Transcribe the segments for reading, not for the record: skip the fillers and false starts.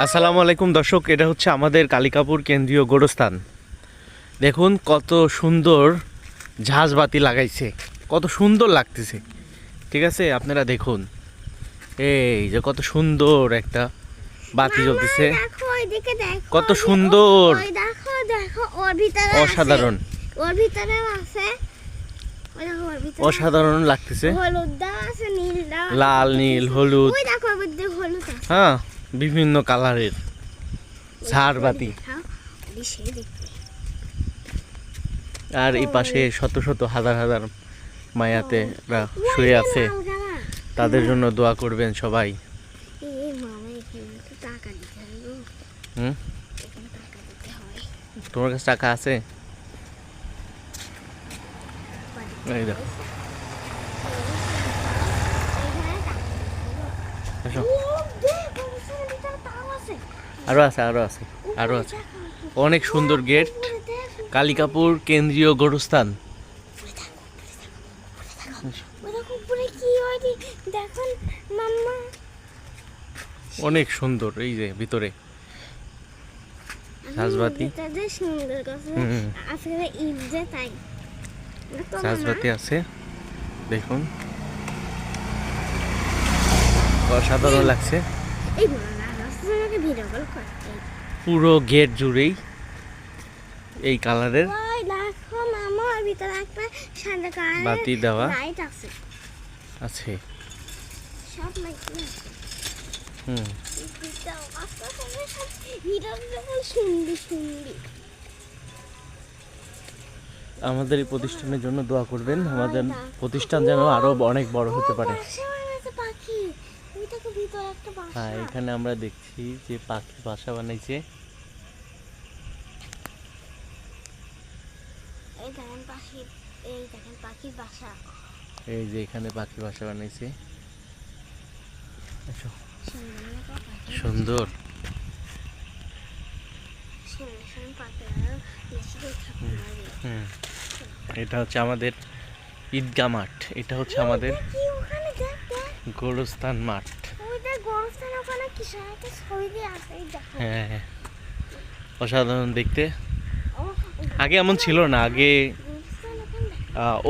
আসসালামু আলাইকুম দর্শক, এটা হচ্ছে আমাদের কালিকাপুর কেন্দ্রীয় গোরস্থান। দেখুন কত সুন্দর ঝাঁঝবাতি লাগাইছে, কত সুন্দর লাগতেছে। ঠিক আছে, আপনারা দেখুন, এই যে কত সুন্দর একটা বাতি জ্বলতেছে, কত সুন্দর, অসাধারণ, অসাধারণ লাগতেছে। লাল, নীল, হলুদ, হ্যাঁ, বিভিন্ন কালারের ঝাড়বাতি। আর এই পাশে শত শত হাজার হাজার মায়াতেরা শুয়ে আছে, তাদের জন্য দোয়া করবেন সবাই। তোমার কাছে টাকা আছে? এই দেখো, আরো আছে, আরো আছে, আরো আছে। অনেক সুন্দর গেট, কালিকাপুর কেন্দ্রীয় গোরস্থান। অনেক সুন্দর, এই যে ভিতরে ঝাঁঝবাতি, ঝাঁঝবাতি আছে, দেখুন অসাধারণ লাগছে। পুরো গেট জুড়েই এই কালারের বাতি দেওয়া আছে। আমাদের এই প্রতিষ্ঠানের জন্য দোয়া করবেন, আমাদের প্রতিষ্ঠান যেন আরো অনেক বড় হতে পারে। হ্যাঁ, এখানে আমরা দেখছি যে পাখি বাসা বানাইছে। এই যে এখানে পাখি বাসা বানাইছে, সুন্দর। এটা হচ্ছে আমাদের ঈদগাহ মাঠ, এটা হচ্ছে আমাদের গোরস্থান মাঠ। হ্যাঁ, অসাধারণ দেখতে। আগে এমন ছিল না, আগে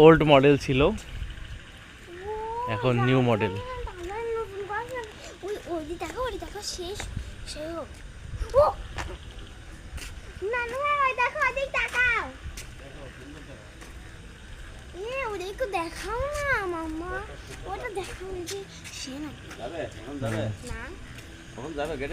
ওল্ড মডেল ছিল, এখন নিউ মডেল। দেখাও না মাম্মা, ওটা দেখাও, সে না